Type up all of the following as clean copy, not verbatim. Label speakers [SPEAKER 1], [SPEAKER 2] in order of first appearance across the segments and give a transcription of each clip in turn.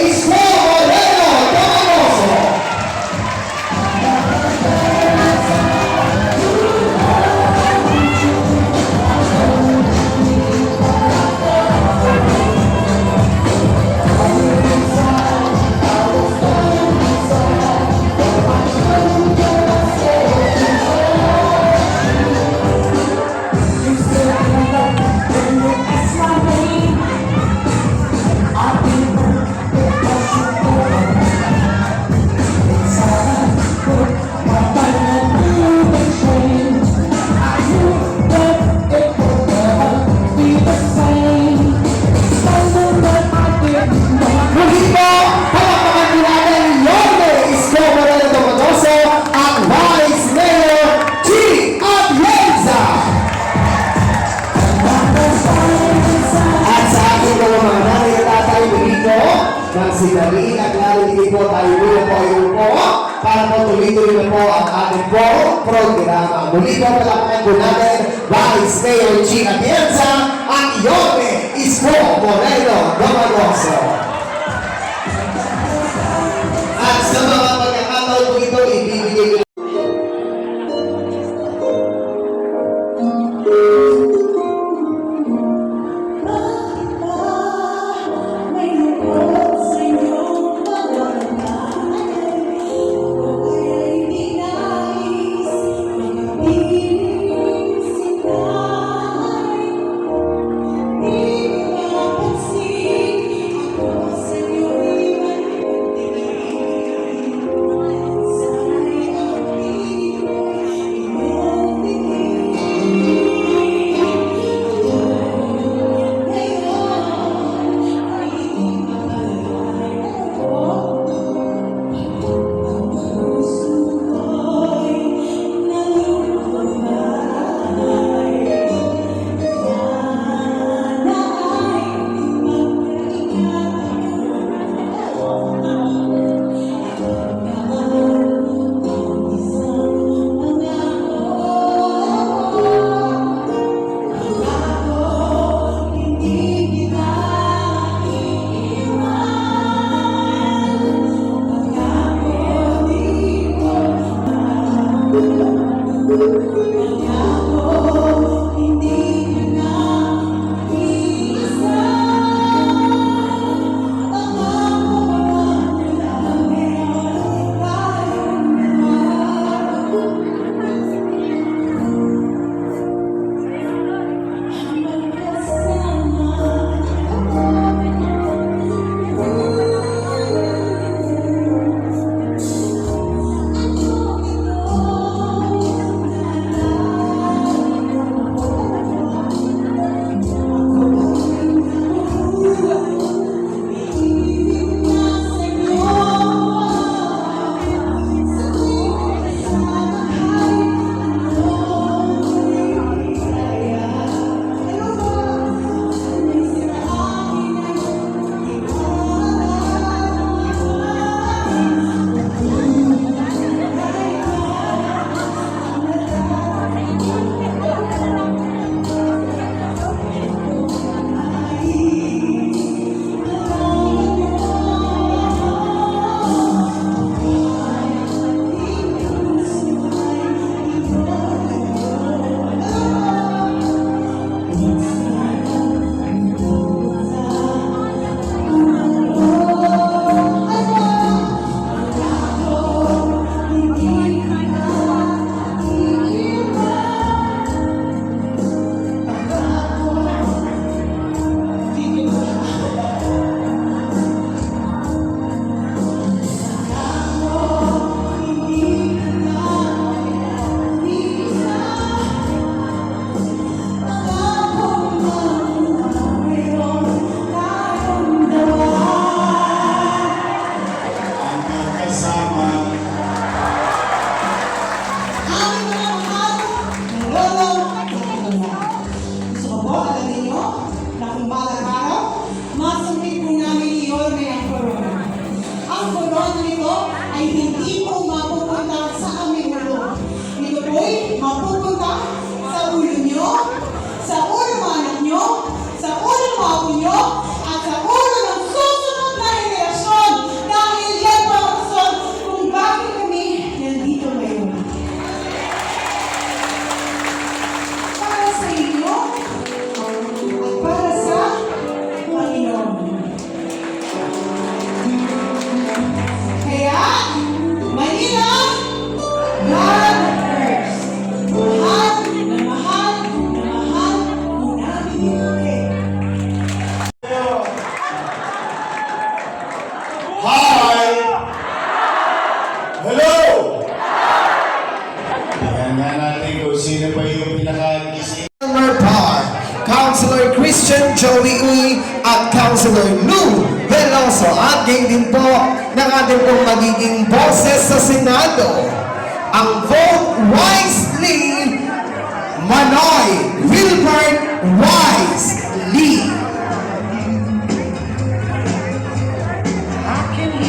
[SPEAKER 1] Isko Moreno Tomagoso. Sigariin ang narinig po tayo po para po tuloy-tuloy na po ang ating programa. Muli po palakpan po natin Vice Mayor G. Atienza at Yorme Isko Moreno Domagoso. At sa mga pagkakataon po ito, ibibigay ko
[SPEAKER 2] sa ulo ng mga apo nyo, at sa ulo ng susunod na henerasyon. Hi! Hello! Tingnan nga natin kung sino pa yung pinakagising.
[SPEAKER 1] Councilor Par, Councilor Christian Joey Uy, at Councilor Lou Veloso. At gain din po ng ating pong magiging boses sa Senado. Ang vote wisely, Manoy Wilbert Wise Lee.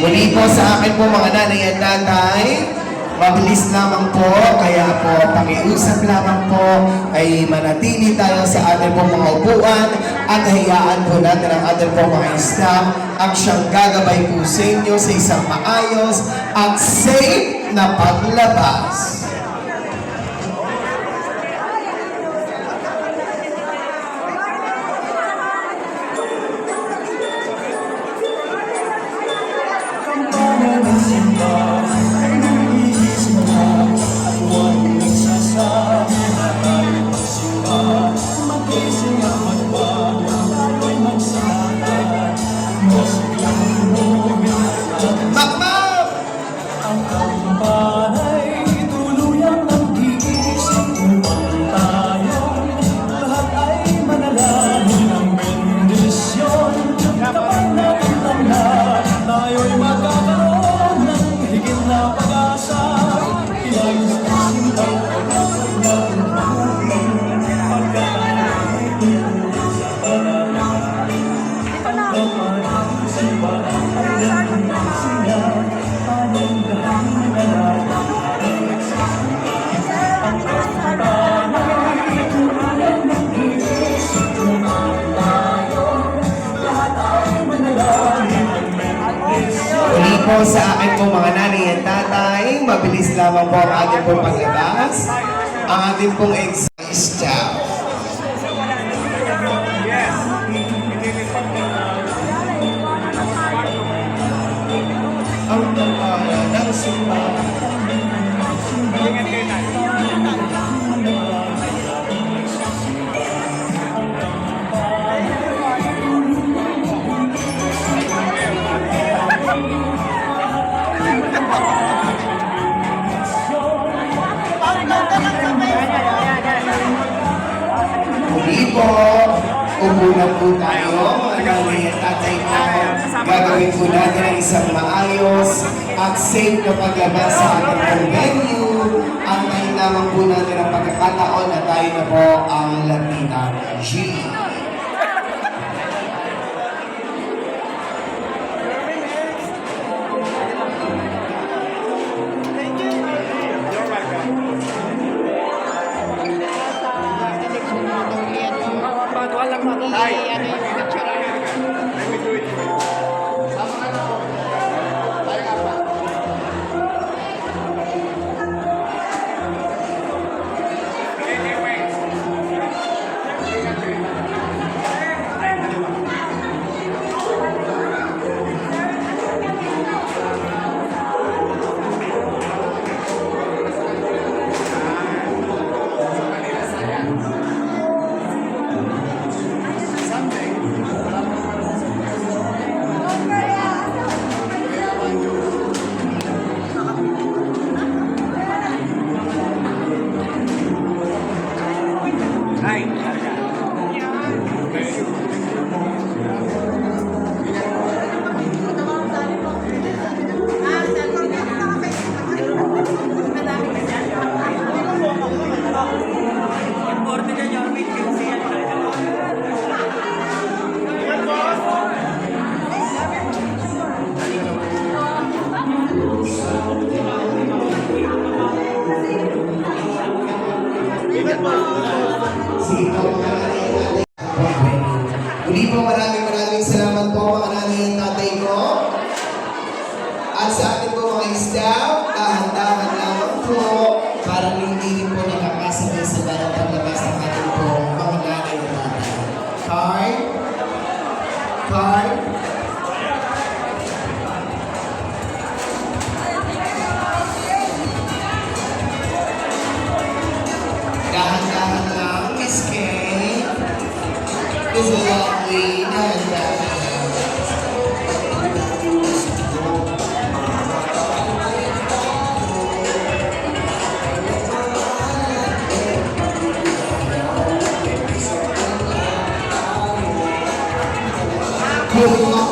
[SPEAKER 1] Muli po sa akin po mga nanay at tatay, mabilis lamang po, kaya po pakiusap lamang po ay manatili tayo sa ating pong mga upuan at hayaan po natin ang ating pong mga staff ang siyang gagabay po sa inyo sa isang maayos at safe na paglabas. Muli po sa akin po mga nanay at tatay, mabilis lamang po ang ating pong paglabas. Ang ating pong exercise staff. Ang pangalan ng simbahan. Muli po, upo na po tayo, mga nanay at tatay ko. Gagawin po natin ang isang maayos at safe na paglabas sa ating pong venue. Antayin lamang po natin ang pagkakataon na tayo na po ang Latina G. Muli po maraming salamat po mga nanay at tatay ko. At sa ating po mga staff, dahan-dahan lamang po para hindi po nakakasabay sa barang paglabas ng ating po mga nanay at tatay. Card. Card. Dahan-dahan lang, Miss Kay. This is lovely. Dahan-dahan. Beauty